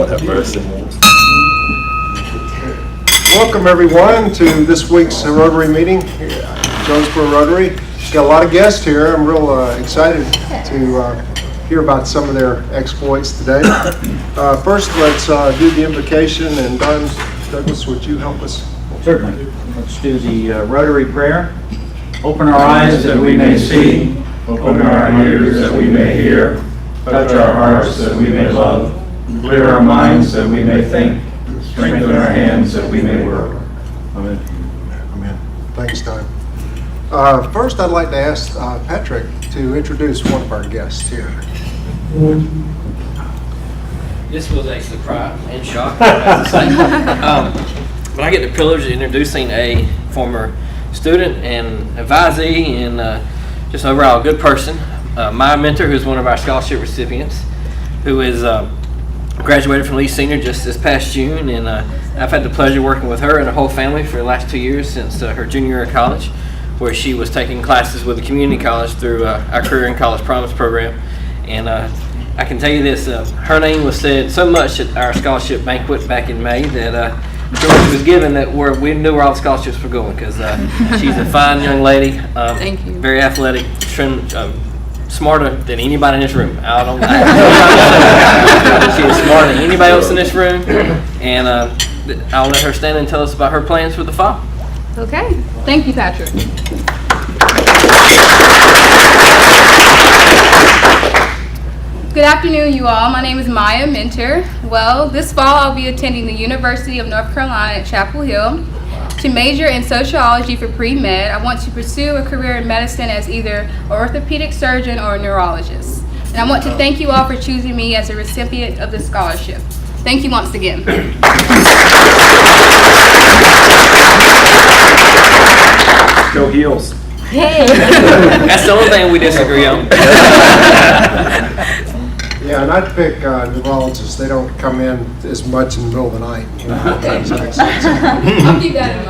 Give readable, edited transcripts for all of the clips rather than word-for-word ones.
Lord have mercy. Welcome everyone to this week's Rotary meeting, Jonesboro Rotary. Got a lot of guests here. I'm real excited to hear about some of their exploits today. First, let's do the invocation, and Don Douglas, would you help us? Certainly. Let's do the Rotary prayer. Open our eyes that we may see, open our ears that we may hear, touch our hearts that we may love, clear our minds that we may think, strengthen our hands that we may work. Amen. Amen. Thanks, Don. First, I'd like to ask Patrick to introduce one of our guests here. This was a surprise and shock, I have to say. But I get the privilege of introducing a former student and advisee and just overall good person, my mentor, who's one of our scholarship recipients, who is graduated from Lee Senior just this past June, and I've had the pleasure of working with her and her whole family for the last 2 years since her junior year of college, where she was taking classes with the community college through our Career in College Promise program. And I can tell you this, her name was said so much at our scholarship banquet back in May that George was given that we knew where all the scholarships were going, because she's a fine young lady. Thank you. Very athletic, smarter than anybody in this room. She is smarter than anybody else in this room, and I'll let her stand and tell us about her plans for the fall. Okay. Thank you, Patrick. Good afternoon, you all. My name is Maya Mentor. Well, this fall I'll be attending the University of North Carolina at Chapel Hill to major in sociology for pre-med. I want to pursue a career in medicine as either an orthopedic surgeon or a neurologist. And I want to thank you all for choosing me as a recipient of this scholarship. Thank you once again. Go Heels. Hey. That's the only thing we disagree on. Yeah, and I'd pick neurologists. They don't come in as much in the middle of the night. I'll keep that in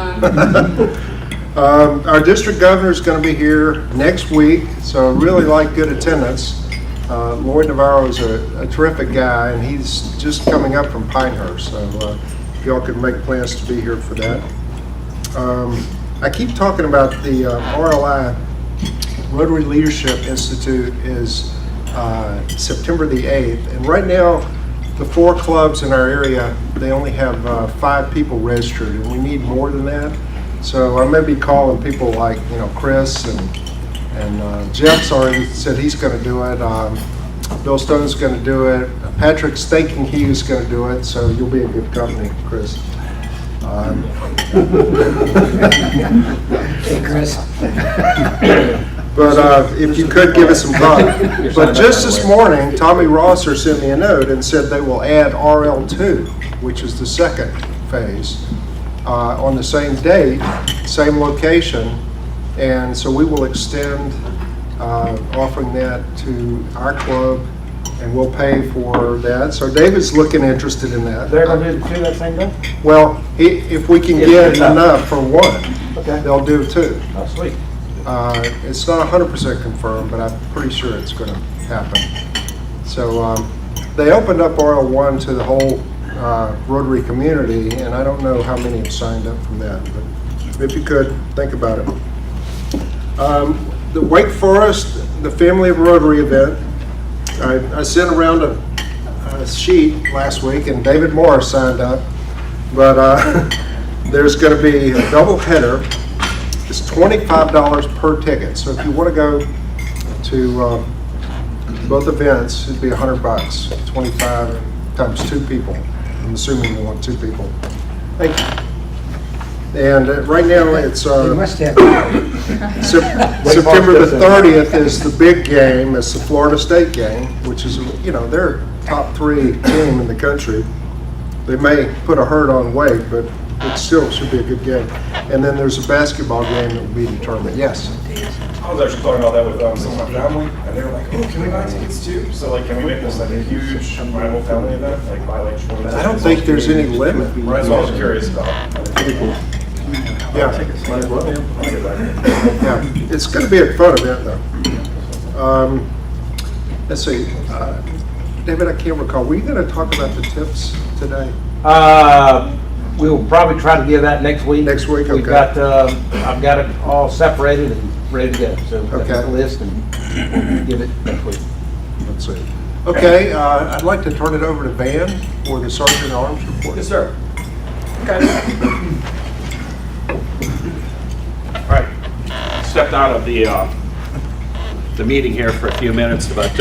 mind. Our district governor is going to be here next week, so really like good attendance. Lloyd Navarro is a terrific guy, and he's just coming up from Pinehurst, so if y'all could make plans to be here for that. I keep talking about the RLI, Rotary Leadership Institute, is September the 8th, and right now the 4 clubs in our area, they only have 5 people registered, and we need more than that. So I may be calling people like Chris and Jeff's already said he's going to do it. Bill Stone's going to do it. Patrick's thinking he was going to do it, so you'll be in good company, Chris. Hey, Chris. But if you could give us some thought. But just this morning, Tommy Rosser sent me a note and said they will add RL2, which is the second phase, on the same date, same location. And so we will extend offering that to our club, and we'll pay for that. So David's looking interested in that. They're going to do 2 that same day? Well, if we can get enough for 1, Okay. they'll do 2. Oh, sweet. It's not 100% confirmed, but I'm pretty sure it's going to happen. So they opened up RL1 to the whole Rotary community, and I don't know how many have signed up from that, but if you could, think about it. The Wake Forest, the Family of Rotary event, I sent around a sheet last week, and David Moore signed up, but there's going to be a double header. It's $25 per ticket. So if you want to go to both events, it'd be $100. 25 times 2 people. I'm assuming you want 2 people. Thank you. And right now it's You must have. September the 30th is the big game. It's the Florida State game, which is, they're top 3 team in the country. They may put a hurt on Wake, but it still should be a good game. And then there's a basketball game that will be determined. Yes? I was actually talking about that with some of my family, and they were like, "Oh, can we buy tickets too?" So can we make this a huge rival family event, buy 20 tickets? I don't think there's any limit. Right, so I was curious about. Yeah. Might as well. I'll get back. Yeah, it's going to be a fun event though. Let's see. David, I can't recall, were you going to talk about the tips today? We'll probably try to give that next week. Next week, We've okay. got, I've got it all separated and ready to go. So we've got Okay. the list and we'll give it next week. Let's see. Okay, I'd like to turn it over to Van for the Sergeant at Arms report. Yes, sir. Okay. All right. Stepped out of the meeting here for a few minutes, but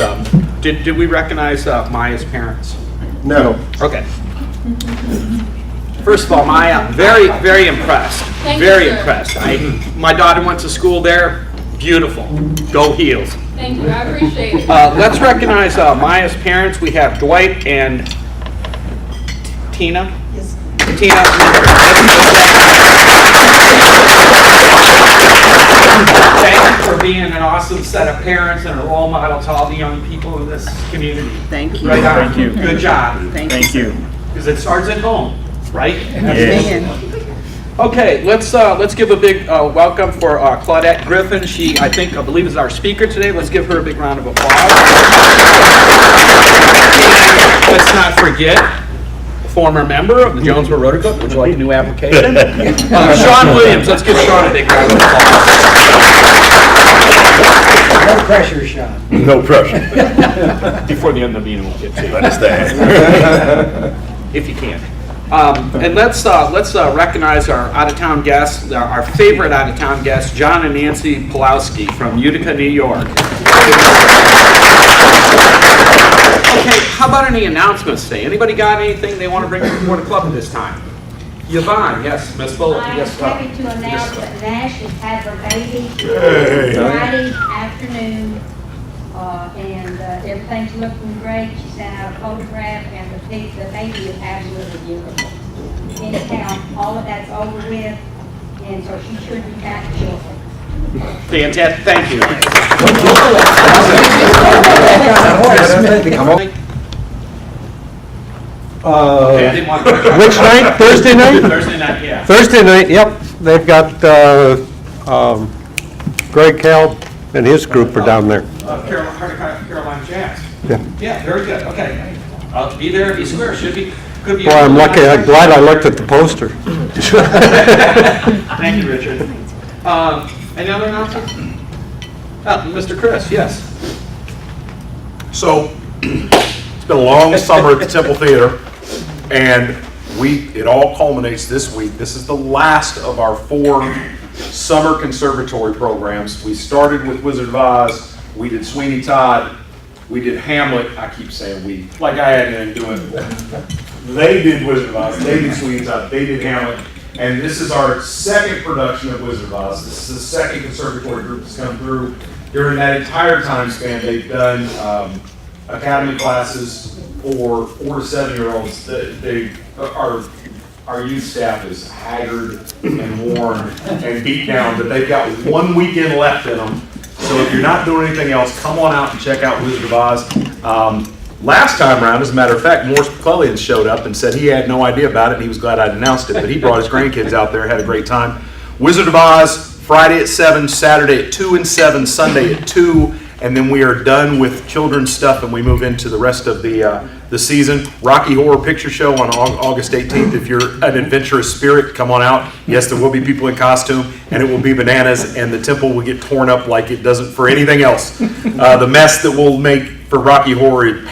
did we recognize Maya's parents? No. Okay. First of all, Maya, very, very impressed. Thank you, Very sir. impressed. My daughter went to school there. Beautiful. Go Heels. Thank you, I appreciate it. Let's recognize Maya's parents. We have Dwight and Tina. Yes. Tina. Thank you for being an awesome set of parents and a role model to all the young people in this community. Thank you. Right on. Thank you. Good job. Thank you. Because it starts at home, right? Amen. Okay, let's give a big welcome for Claudette Griffin. She, I believe, is our speaker today. Let's give her a big round of applause. Let's not forget, former member of the Jonesboro Rotary Club. Would you like a new application? Sean Williams. Let's give Sean a big round of applause. No pressure, Sean. No pressure. Before the end of the meeting, we'll get to you. Understand. If you can. And let's recognize our out-of-town guests, our favorite out-of-town guests, John and Nancy Pulowski from Utica, New York. Okay, how about any announcements today? Anybody got anything they want to bring before the club at this time? Yvonne, yes, Miss Bullock, I'm yes. happy to announce that Nash has had her baby Hey. Friday afternoon, and everything's looking great. She sent out a photograph, and the baby is absolutely beautiful. Anyhow, all of that's over with, and so she should be back shortly. Fantastic, thank you. Come on. Okay, I didn't want to- Which night? Thursday night? Thursday night, yeah. Thursday night, yep. They've got Greg Cal and his group are down there. Carolina Jazz. Yeah. Yeah, very good, okay. I'll be there, be square, should be, could be. Boy, I'm lucky, I'm glad I looked at the poster. Thank you, Richard. Any other announcements? Mr. Chris, yes. So, it's been a long summer at the Temple Theater, and it all culminates this week. This is the last of our 4 summer conservatory programs. We started with Wizard of Oz, we did Sweeney Todd, we did Hamlet. I keep saying we, like I had anything to do with it. They did Wizard of Oz, they did Sweeney Todd, they did Hamlet, and this is our second production of Wizard of Oz. This is the second conservatory group that's come through. During that entire time span, they've done academy classes for 4 to 7-year-olds. Our youth staff is haggard and worn and beat down, but they've got 1 weekend left in them. So if you're not doing anything else, come on out and check out Wizard of Oz. Last time around, as a matter of fact, Morris McClellan showed up and said he had no idea about it, and he was glad I'd announced it, but he brought his grandkids out there, had a great time. Wizard of Oz, Friday at 7, Saturday at 2 and 7, Sunday at 2, and then we are done with children's stuff and we move into the rest of the season. Rocky Horror Picture Show on August 18th. If you're an adventurous spirit, come on out. Yes, there will be people in costume, and it will be bananas, and the temple will get torn up like it doesn't for anything else. The mess that we'll make for Rocky Horror, it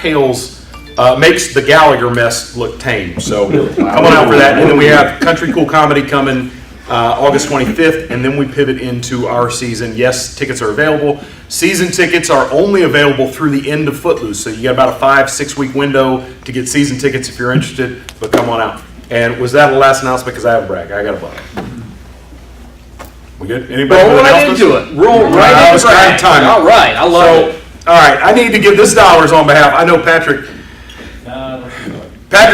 makes the Gallagher mess look tame. So come on out for that. And then we have Country Cool Comedy coming August 25th, and then we pivot into our season. Yes, tickets are available. Season tickets are only available through the end of Footloose, so you got about a 5-6 week window to get season tickets if you're interested, but come on out. And was that the last announcement? Because I have a brag. I got a brag. We good? Anybody? Roll with right announcements? into it. Roll right I into was trying it. to time it. All right, I love it. All right, I need to give this $. On behalf. I know Patrick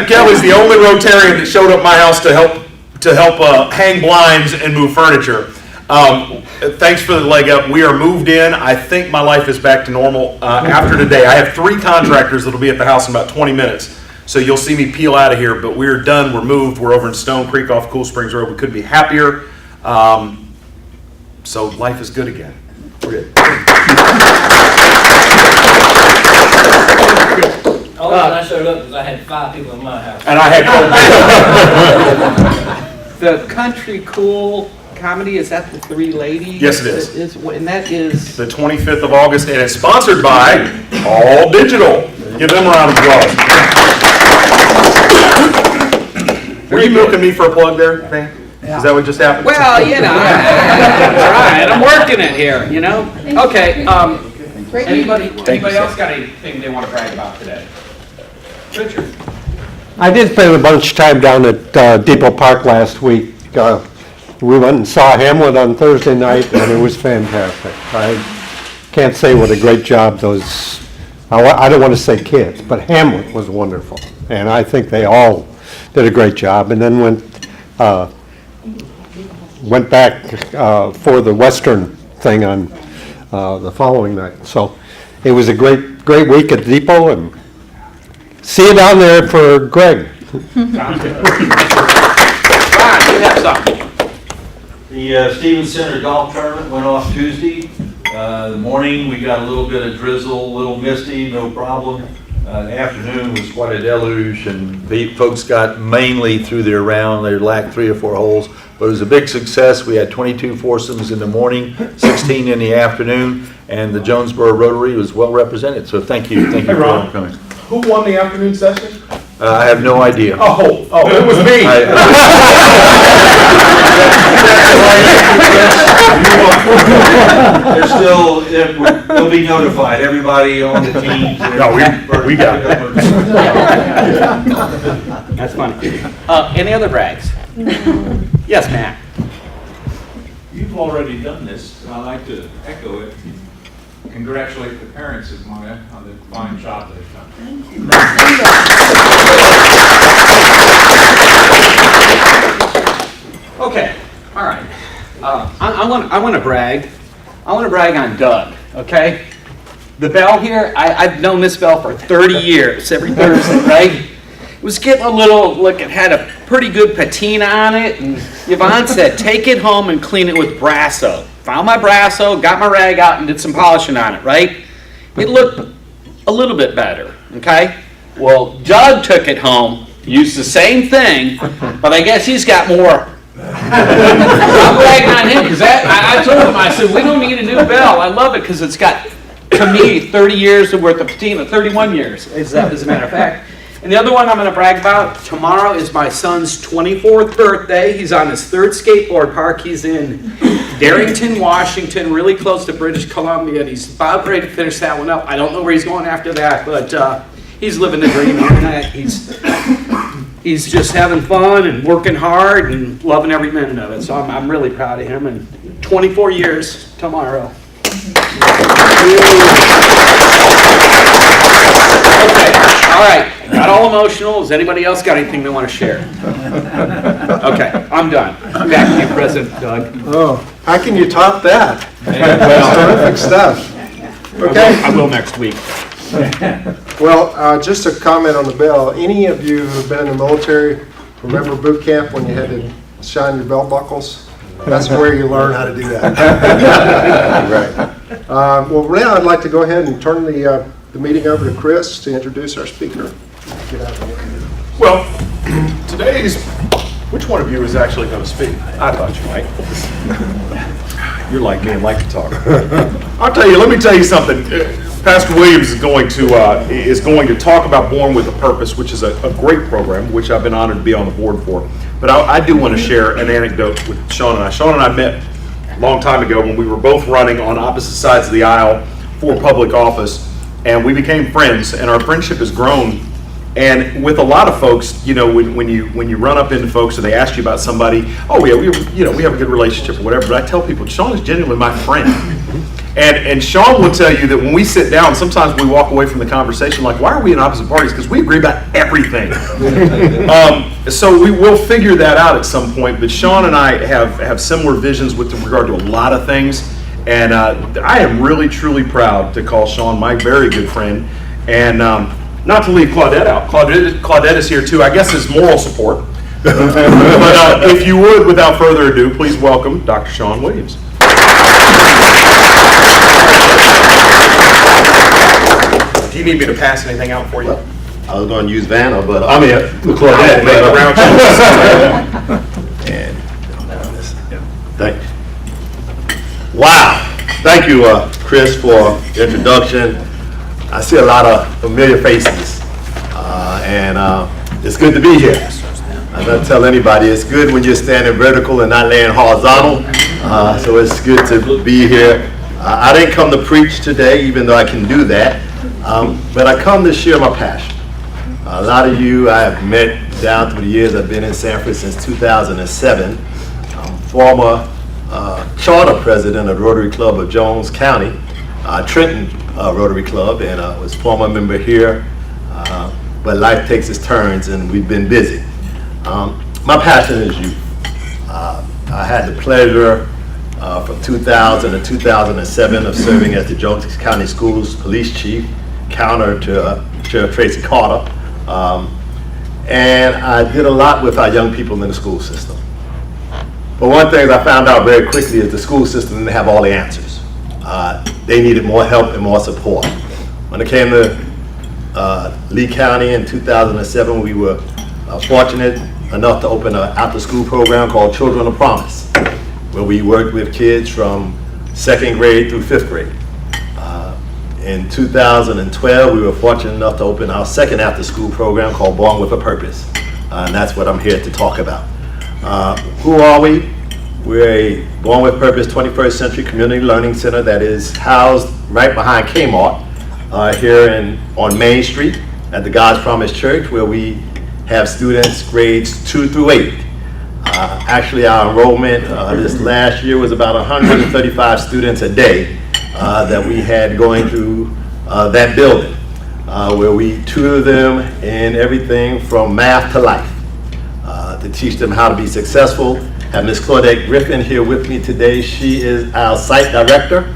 Kelly's the only Rotarian that showed up at my house to help hang blinds and move furniture. Thanks for the leg up. We are moved in. I think my life is back to normal after today. I have 3 contractors that'll be at the house in about 20 minutes. So you'll see me peel out of here, but we're done. We're moved. We're over in Stone Creek off Cool Springs Road. We couldn't be happier. So life is good again. We're good. Only reason I showed up because I had 5 people in my house. And I had The Country Cool Comedy, is that the 3 ladies? Yes, it is. And that is, the 25th of August, and it's sponsored by All Digital. Give them a round of applause. Were you milking me for a plug there, man? Is that what just happened? well, you know, I'm working it here, you know? Okay, anybody else got anything they want to brag about today? Richard? I did spend a bunch of time down at Depot Park last week. We went and saw Hamlet on Thursday night, and it was fantastic. I can't say what a great job those, I don't want to say kids, but Hamlet was wonderful. And I think they all did a great job. And then went back for the Western thing on the following night. So it was a great week at Depot, and see you down there for Greg. Ron, you have something. The Stevens Center Golf Tournament went off Tuesday. The morning, we got a little bit of drizzle, a little misty, no problem. The afternoon was quite a deluge, and the folks got mainly through their round. They lacked 3 or 4 holes, but it was a big success. We had 22 foursomes in the morning, 16 in the afternoon, and the Jonesboro Rotary was well represented. So thank you Hey, for Ron. coming. Who won the afternoon session? I have no idea. Oh, it was me. They're still, they'll be notified, everybody on the team. No, we got it. That's funny. Any other brags? Yes, Matt? You've already done this, and I'd like to echo it. Congratulate the parents of Maya on the fine job they've done. Thank you. Okay, all right. I want to brag. I want to brag on Doug, okay? The bell here, I've known this bell for 30 years, every Thursday, right? It was getting a little, look, it had a pretty good patina on it, and Yvonne said, take it home and clean it with Brasso. Found my Brasso, got my rag out, and did some polishing on it, right? It looked a little bit better, okay? Well, Doug took it home, used the same thing, but I guess he's got more. I'm bragging on him because I told him, I said, we don't need a new bell. I love it because it's got, to me, 30 years worth of patina, 31 years, as a matter of fact. And the other one I'm going to brag about, tomorrow is my son's 24th birthday. He's on his 3rd skateboard park. He's in Darrington, Washington, really close to British Columbia, and he's about ready to finish that one up. I don't know where he's going after that, but he's living the dream. He's just having fun and working hard and loving every minute of it. So I'm really proud of him. And 24 years tomorrow. Okay, all right. Got all emotional. Has anybody else got anything they want to share? Okay, I'm done. Back to you, President Doug. Oh, how can you top that? That's terrific stuff. Okay. I will next week. Well, just a comment on the bell. Any of you who've been in the military, remember boot camp when you had to shine your belt buckles? That's where you learn how to do that. Right. Well, now I'd like to go ahead and turn the meeting over to Chris to introduce our speaker. Get out of here. Well, which one of you is actually going to speak? I thought you might. You're like me and like to talk. Let me tell you something. Pastor Williams is going to talk about Born with a Purpose, which is a great program, which I've been honored to be on the board for. But I do want to share an anecdote with Sean and I. Sean and I met a long time ago when we were both running on opposite sides of the aisle for public office, and we became friends, and our friendship has grown. And with a lot of folks, you know, when you run up into folks and they ask you about somebody, oh yeah, we have a good relationship or whatever. But I tell people, Sean is genuinely my friend. And Sean will tell you that when we sit down, sometimes we walk away from the conversation like, why are we in opposite parties? Because we agree about everything. So we will figure that out at some point. But Sean and I have similar visions with regard to a lot of things. And I am really, truly proud to call Sean my very good friend. And not to leave Claudette out. Claudette is here too, I guess as moral support. But if you would, without further ado, please welcome Dr. Sean Williams. Do you need me to pass anything out for you? I was gonna use Vanna, but, I mean, Claudette, but, and, thank you. Wow, thank you, Chris, for the introduction. I see a lot of familiar faces, and it's good to be here. I don't tell anybody, it's good when you're standing vertical and not laying horizontal, so it's good to be here. I didn't come to preach today, even though I can do that, but I come to share my passion. A lot of you I have met down through the years. I've been in Sanford since 2007. I'm former charter president of the Rotary Club of Jones County, Trenton Rotary Club, and I was former member here, but life takes its turns and we've been busy. My passion is youth. I had the pleasure from 2000 to 2007 of serving as the Jones County Schools Police Chief, counter to Sheriff Tracy Carter. And I did a lot with our young people in the school system. But one thing I found out very quickly is the school system didn't have all the answers. They needed more help and more support. When it came to Lee County in 2007, we were fortunate enough to open an after-school program called Children of Promise, where we worked with kids from 2nd grade through 5th grade. In 2012, we were fortunate enough to open our second after-school program called Born with a Purpose, and that's what I'm here to talk about. Who are we? We're a Born with Purpose 21st Century Community Learning Center that is housed right behind Kmart here on Main Street at the God's Promise Church, where we have students grades 2 through 8. Actually, our enrollment this last year was about 135 students a day that we had going through that building, where we tutor them in everything from math to life, to teach them how to be successful. Have Ms. Claudette Griffin here with me today. She is our site director.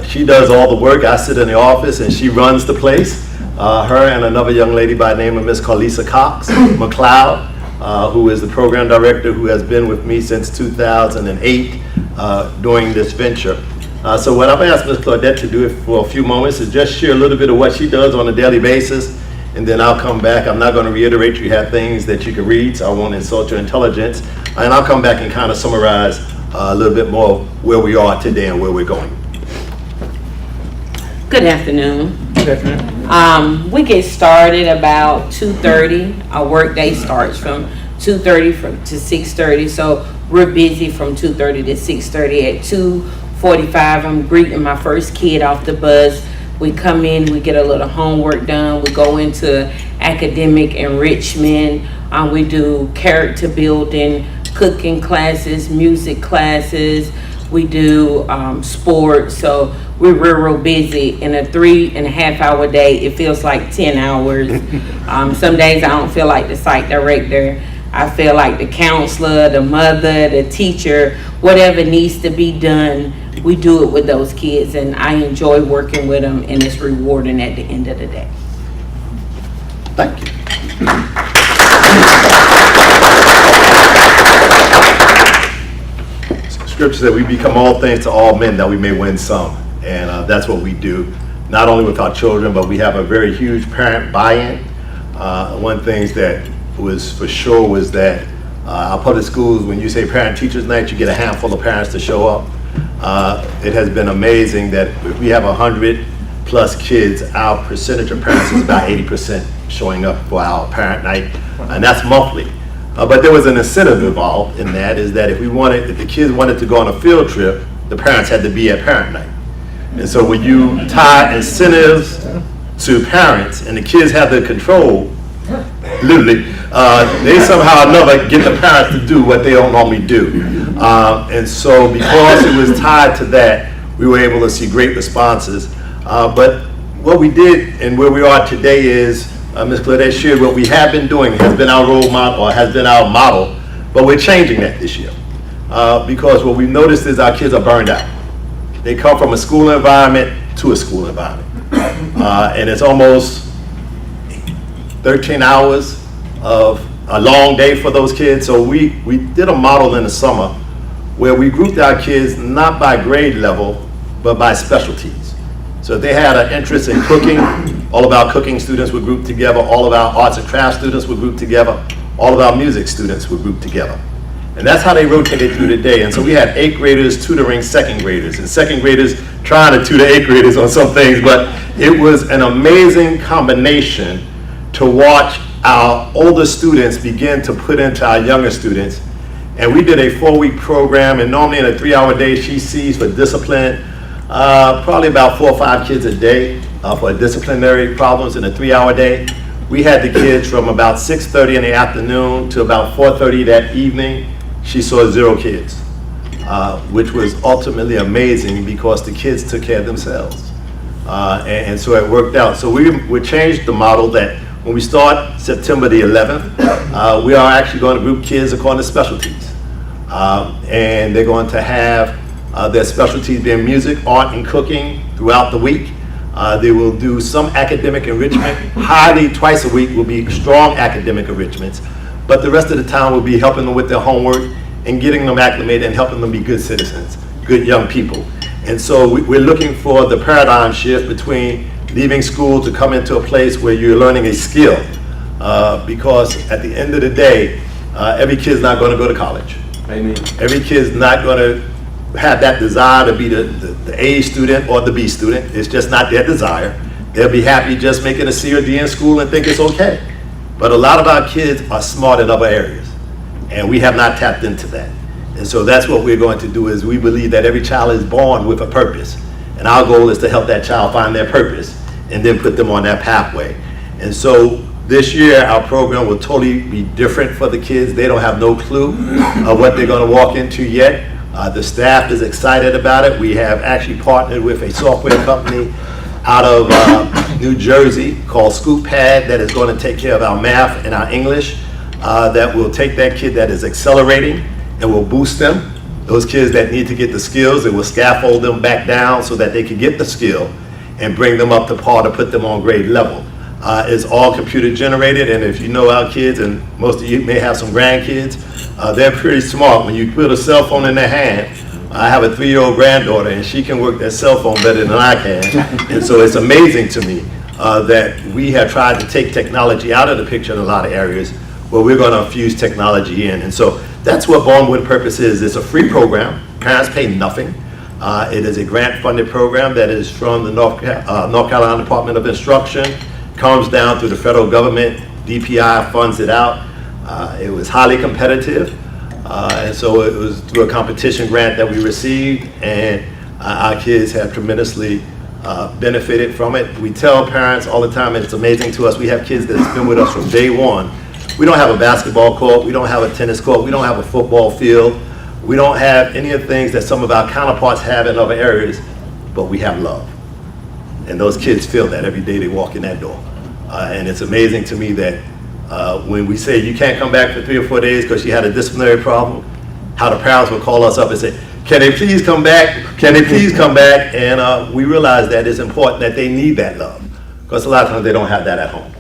She does all the work. I sit in the office and she runs the place. Her and another young lady by the name of Ms. Carlisa Cox McLeod, who is the program director, who has been with me since 2008 doing this venture. So what I've asked Ms. Claudette to do for a few moments is just share a little bit of what she does on a daily basis, and then I'll come back. I'm not going to reiterate, you have things that you can read, so I won't insult your intelligence, and I'll come back and kind of summarize a little bit more where we are today and where we're going. Good afternoon. We get started about 2:30. Our work day starts from 2:30 to 6:30, so we're busy from 2:30 to 6:30. At 2:45, I'm greeting my first kid off the bus. We come in, we get a little homework done. We go into academic enrichment. We do character building, cooking classes, music classes. We do sports. So we're real busy. In a 3.5 hour day, it feels like 10 hours. Some days I don't feel like the site director. I feel like the counselor, the mother, the teacher, whatever needs to be done, we do it with those kids, and I enjoy working with them, and it's rewarding at the end of the day. Thank you. Scripture said we become all things to all men that we may win some, and that's what we do, not only with our children, but we have a very huge parent buy-in. One of the things that was for sure was that our public schools, when you say parent-teachers night, you get a handful of parents to show up. It has been amazing that if we have 100 plus kids, our percentage of parents is about 80% showing up for our parent night, and that's monthly. But there was an incentive involved in that, is that if the kids wanted to go on a field trip, the parents had to be at parent night. And so when you tie incentives to parents and the kids have the control, literally, they somehow or another get the parents to do what they don't normally do. And so because it was tied to that, we were able to see great responses. But what we did and where we are today is, Ms. Claudette shared what we have been doing has been our role model, or has been our model, but we're changing that this year. Because what we've noticed is our kids are burned out. They come from a school environment to a school environment. And it's almost 13 hours of a long day for those kids. So we did a model in the summer where we grouped our kids not by grade level, but by specialties. So if they had an interest in cooking, All of our cooking students were grouped together. All of our arts and crafts students were grouped together. All of our music students were grouped together. And that's how they rotated through the day. And so we had 8th graders tutoring 2nd graders, and 2nd graders trying to tutor 8th graders on some things. But it was an amazing combination to watch our older students begin to put into our younger students. And we did a 4-week program, and normally in a 3-hour day, she sees for discipline probably about 4 or 5 kids a day for disciplinary problems in a 3-hour day. We had the kids from about 6:30 in the afternoon to about 4:30 that evening. She saw 0 kids, which was ultimately amazing because the kids took care of themselves. And so it worked out. So we changed the model that when we start September the 11th, we are actually going to group kids according to specialties. And they're going to have their specialties being music, art, and cooking throughout the week. They will do some academic enrichment. Highly, twice a week will be strong academic enrichments. But the rest of the time will be helping them with their homework and getting them acclimated and helping them be good citizens, good young people. And so we're looking for the paradigm shift between leaving school to come into a place where you're learning a skill. Because at the end of the day, every kid's not going to go to college. Amen. Every kid's not going to have that desire to be the A student or the B student. It's just not their desire. They'll be happy just making a C or D in school and think it's okay. But a lot of our kids are smart in other areas, and we have not tapped into that. And so that's what we're going to do, is we believe that every child is born with a purpose. And our goal is to help that child find their purpose and then put them on that pathway. And so this year, our program will totally be different for the kids. They don't have no clue of what they're going to walk into yet. The staff is excited about it. We have actually partnered with a software company out of New Jersey called ScoopPad that is going to take care of our math and our English, that will take that kid that is accelerating and will boost them. Those kids that need to get the skills, it will scaffold them back down so that they can get the skill and bring them up to par to put them on grade level. It's all computer generated, and if you know our kids, and most of you may have some grandkids, they're pretty smart. When you put a cell phone in their hand, I have a 3-year-old granddaughter, and she can work that cell phone better than I can. And so it's amazing to me that we have tried to take technology out of the picture in a lot of areas, where we're going to infuse technology in. And so that's what Born with Purpose is. It's a free program. Parents pay nothing. It is a grant-funded program that is from the North Carolina Department of Instruction, comes down through the federal government. DPI funds it out. It was highly competitive. And so it was through a competition grant that we received, and our kids have tremendously benefited from it. We tell parents all the time, and it's amazing to us, we have kids that's been with us from day one. We don't have a basketball court, we don't have a tennis court, we don't have a football field, we don't have any of the things that some of our counterparts have in other areas, but we have love. And those kids feel that every day they walk in that door. And it's amazing to me that when we say you can't come back for 3 or 4 days because you had a disciplinary problem, how the parents will call us up and say, can they please come back? Can they please come back? And we realize that it's important that they need that love, because a lot of times they don't have that at home.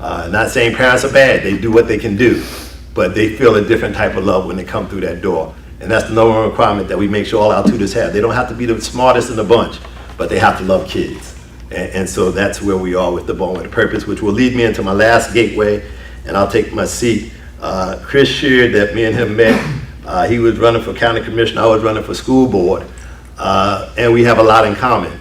Not saying parents are bad, they do what they can do, but they feel a different type of love when they come through that door. And that's the number one requirement that we make sure all our tutors have. They don't have to be the smartest in the bunch, but they have to love kids. And so that's where we are with the Born with a Purpose, which will lead me into my last gateway, and I'll take my seat. Chris shared that me and him met. He was running for county commissioner, I was running for school board, and we have a lot in common.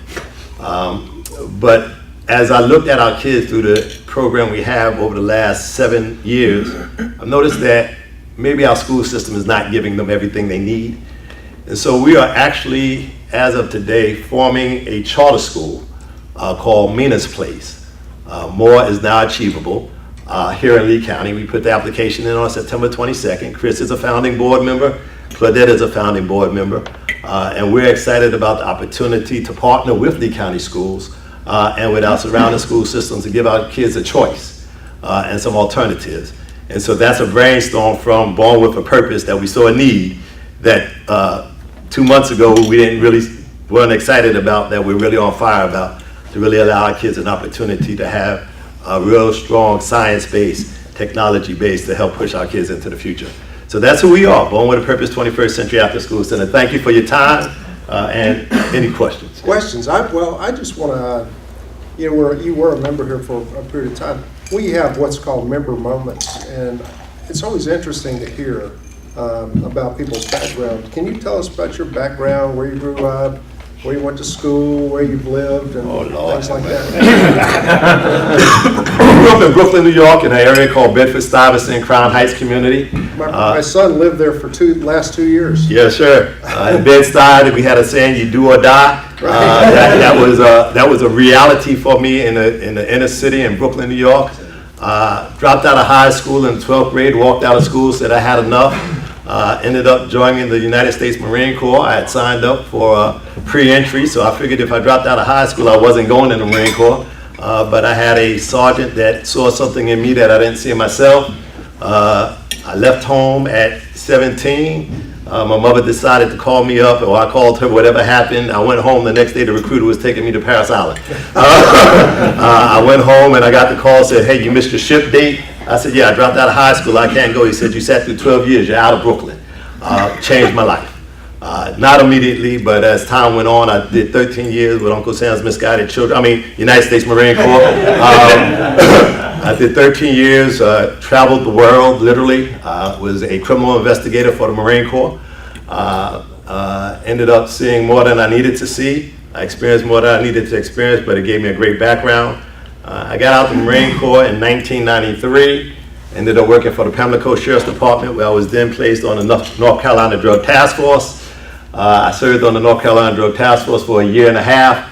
But as I looked at our kids through the program we have over the last 7 years, I've noticed that maybe our school system is not giving them everything they need. And so we are actually, as of today, forming a charter school called Mina's Place. More is now achievable here in Lee County. We put the application in on September 22nd. Chris is a founding board member. Claudette is a founding board member. And we're excited about the opportunity to partner with Lee County schools and with our surrounding school systems to give our kids a choice and some alternatives. And so that's a brainstorm from Born with a Purpose that we saw a need that 2 months ago we weren't excited about, that we're really on fire about, to really allow our kids an opportunity to have a real strong science-based, technology-based to help push our kids into the future. So that's who we are, Born with a Purpose 21st Century After School Center. Thank you for your time, and any questions? Questions? I just want to you were a member here for a period of time. We have what's called member moments, and it's always interesting to hear about people's background. Can you tell us about your background, where you grew up, where you went to school, where you've lived, and things like that? I grew up in Brooklyn, New York, in an area called Bedford-Stuyvesant, Crown Heights community. My son lived there for last 2 years. Yes, sir. In Bed-Stuy, we had a saying, "You do or die." That was a reality for me in the inner city in Brooklyn, New York. Dropped out of high school in 12th grade, walked out of school, said I had enough. Ended up joining the United States Marine Corps. I had signed up for pre-entry, so I figured if I dropped out of high school, I wasn't going in the Marine Corps. But I had a sergeant that saw something in me that I didn't see in myself. I left home at 17. My mother decided to call me up, or I called her, whatever happened. I went home the next day, the recruiter was taking me to Paris Island. I went home and I got the call, said, "Hey, you missed your ship date." I said, "Yeah, I dropped out of high school, I can't go." He said, "You sat through 12 years, you're out of Brooklyn." Changed my life. Not immediately, but as time went on, I did 13 years with Uncle Sam's Misguided Children, United States Marine Corps. I did 13 years, traveled the world, literally. Was a criminal investigator for the Marine Corps. Ended up seeing more than I needed to see. I experienced more than I needed to experience, but it gave me a great background. I got out of the Marine Corps in 1993. Ended up working for the Pamlico Sheriff's Department, where I was then placed on the North Carolina Drug Task Force. I served on the North Carolina Drug Task Force for a year and a half.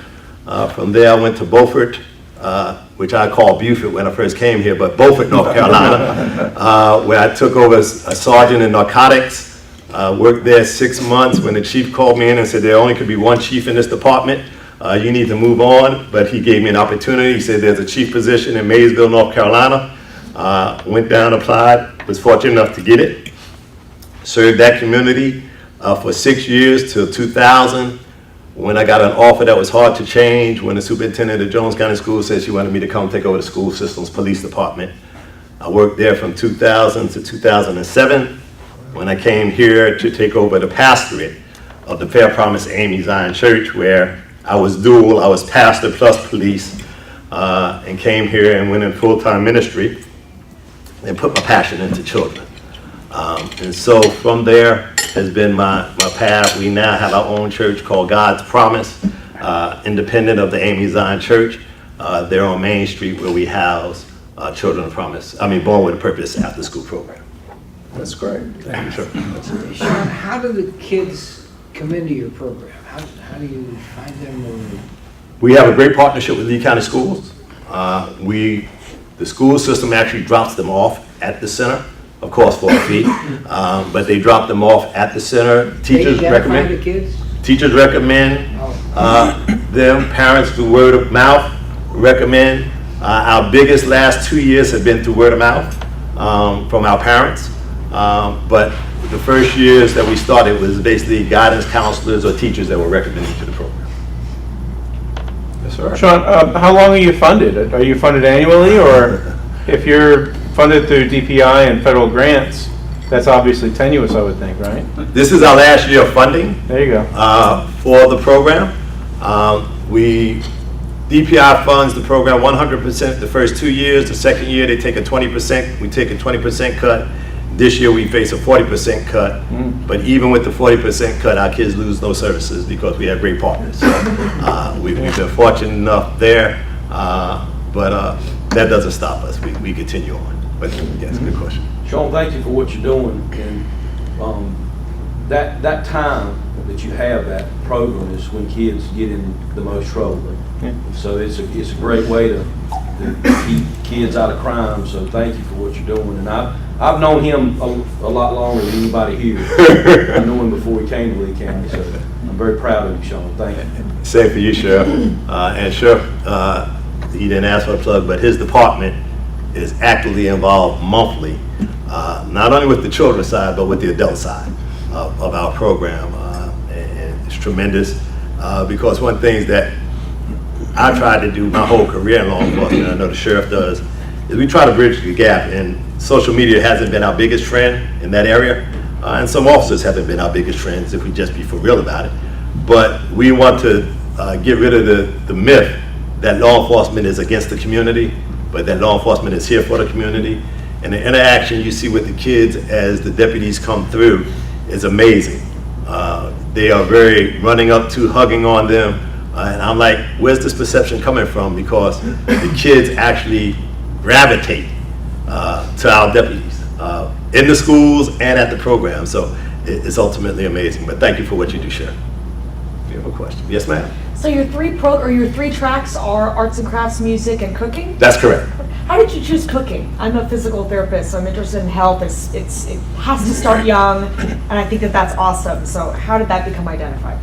From there, I went to Beaufort, which I called Beaufort when I first came here, but Beaufort, North Carolina, where I took over as a sergeant in narcotics. Worked there 6 months when the chief called me in and said there only could be one chief in this department. You need to move on, but he gave me an opportunity. He said there's a chief position in Maysville, North Carolina. Went down, applied, was fortunate enough to get it. Served that community for 6 years till 2000, when I got an offer that was hard to change, when the superintendent of Jones County Schools said she wanted me to come take over the school systems police department. I worked there from 2000 to 2007, when I came here to take over the pastorate of the Fair Promise AME Zion Church, where I was dual, I was pastor plus police, and came here and went in full-time ministry and put my passion into children. And so from there has been my path. We now have our own church called God's Promise, independent of the AME Zion Church. They're on Main Street, where we house Children of Promise, Born with a Purpose after school program. That's great. Thank you, sir. Sean, how do the kids come into your program? How do you find them? We have a great partnership with Lee County Schools. The school system actually drops them off at the center, of course for a fee, but they drop them off at the center. Teachers recommend the kids? Teachers recommend them. Parents through word of mouth recommend. Our biggest last 2 years have been through word of mouth from our parents. But the first years that we started was basically guidance counselors or teachers that were recommended to the program. Yes, sir. Sean, how long are you funded? Are you funded annually, or if you're funded through DPI and federal grants, that's obviously tenuous, I would think, right? This is our last year of funding. There you go. For the program. DPI funds the program 100% the first 2 years. The second year they take a 20%. We take a 20% cut. This year we face a 40% cut, but even with the 40% cut, our kids lose no services because we have great partners. So, we've been fortunate enough there, but that doesn't stop us. We continue on. But yes, good question. Sean, thank you for what you're doing, and that time that you have that program is when kids get in the most trouble. Yeah. So it's a great way to keep kids out of crime. So thank you for what you're doing. And I've known him a lot longer than anybody here. I knew him before he came to Lee County. So I'm very proud of you, Sean. Thank you. Same for you, Sheriff. And Sheriff, he didn't ask for a plug, but his department is actively involved monthly, not only with the children's side, but with the adult side of our program. And it's tremendous because one thing that I tried to do my whole career in law enforcement, I know the sheriff does, is we try to bridge the gap. And social media hasn't been our biggest friend in that area. And some officers haven't been our biggest friends, if we just be for real about it. But we want to get rid of the myth that law enforcement is against the community, but that law enforcement is here for the community. And the interaction you see with the kids as the deputies come through is amazing. They are very running up to, hugging on them, and I'm like, where's this perception coming from? Because the kids actually gravitate to our deputies in the schools and at the program. So it's ultimately amazing. But thank you for what you do, Sheriff. You have a question? Yes, ma'am. So your three tracks are arts and crafts, music, and cooking? That's correct. How did you choose cooking? I'm a physical therapist, so I'm interested in health. It has to start young, and I think that that's awesome. So how did that become identified?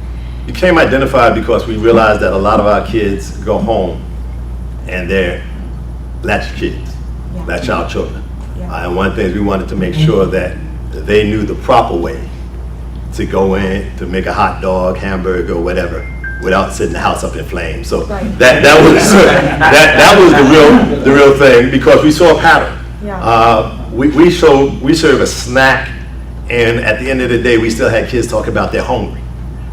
It became identified because we realized that a lot of our kids go home and they're latch kids, latch our children. And one of the things we wanted to make sure that they knew the proper way to go in to make a hot dog, hamburger, or whatever, without setting the house up in flames. So that was the real thing, because we saw a pattern. We serve a snack, and at the end of the day, we still had kids talking about they're hungry.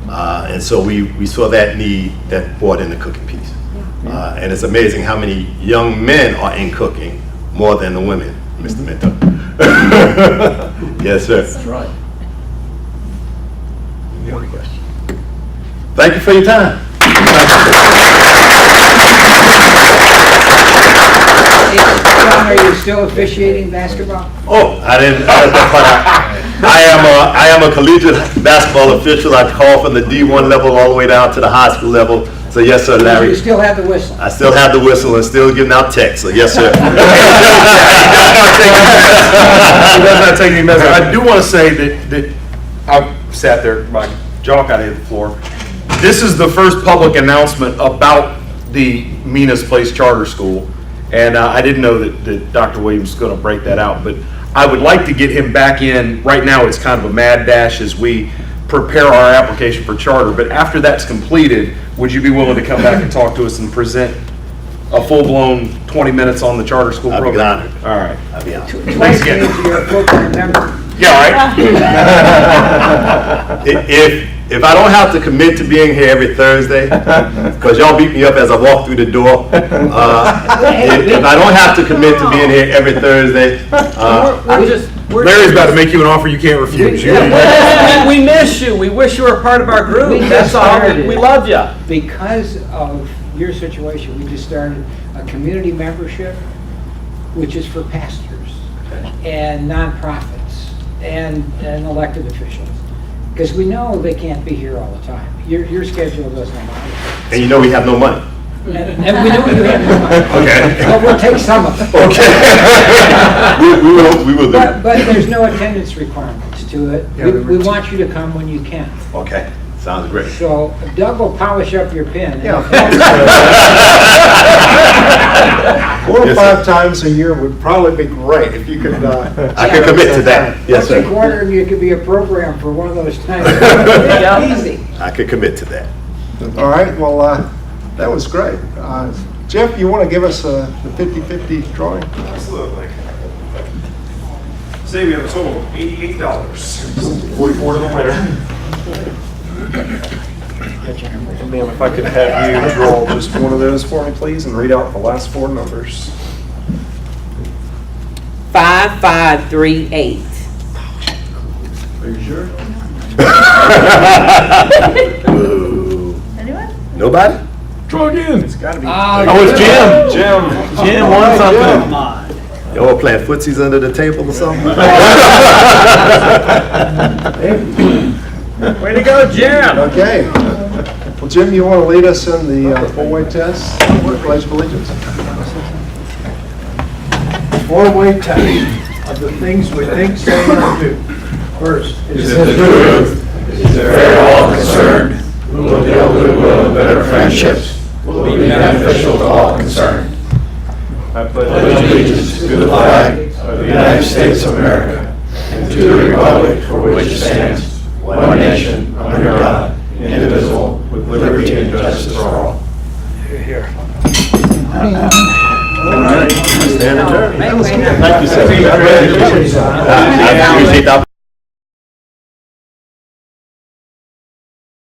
And so we saw that need that brought in the cooking piece. And it's amazing how many young men are in cooking more than the women, Mr. Mentor. Yes, sir. That's right. Any other question? Thank you for your time. John, are you still officiating basketball? Oh, I am a collegiate basketball official. I call from the D1 level all the way down to the high school level. So yes, sir, Larry. You still have the whistle? I still have the whistle and still giving out texts. So yes, sir. He does not take any measure. I do want to say that I sat there, my jaw got hit the floor. This is the first public announcement about the Mina's Place Charter School, and I didn't know that Dr. Williams was going to break that out, but I would like to get him back in. Right now it's kind of a mad dash as we prepare our application for charter, but after that's completed, would you be willing to come back and talk to us and present a full-blown 20 minutes on the charter school program? I'll be honored. All right. I'll be honored. Thanks again. You're a full-time member. Yeah, right. If I don't have to commit to being here every Thursday, because y'all beat me up as I walk through the door, if I don't have to commit to being here every Thursday, Larry's about to make you an offer you can't refuse. We miss you. We wish you were a part of our group. That's all. We love you. Because of your situation, we just started a community membership, which is for pastors and nonprofits and elected officials. Because we know they can't be here all the time. Your schedule doesn't allow it. and you know we have no money. And we know you have no money. Okay. But we'll take some of it. Okay. we will do it. But there's no attendance requirements to it. We want you to come when you can. Okay, sounds great. So Doug will polish up your pen. Yeah. 4 or 5 times a year would probably be great if you could. I can commit to that. Yes, Once a sir. quarter, you could be a program for one of those times. Easy. I can commit to that. All right, well, that was great. Jeff, you want to give us the 50-50 drawing? Absolutely. Say we have a total of $88. 44 to the winner. Ma'am, if I could have you draw just one of those for me, please, and read out the last 4 numbers. 5538. Are you sure? Anyone? Nobody? Draw again. It's got to be. Oh, it's Jim. Jim won something. Y'all all playing footsies under the table or something? Way to go, Jim. Okay. Well, Jim, you want to lead us in the four-way test? Pledge of allegiance. Four-way test of the things we think, say, or do. First, is it the truth? Is there at all concerned? Will deal goodwill and better friendships? Will be beneficial to all concerned? I pledge Allegiance to the flag of the United States of America and to the republic for which it stands, one nation, under God, indivisible, with liberty and justice for all. Here. Stand adjourned. Thank you, sir. I appreciate the opportunity.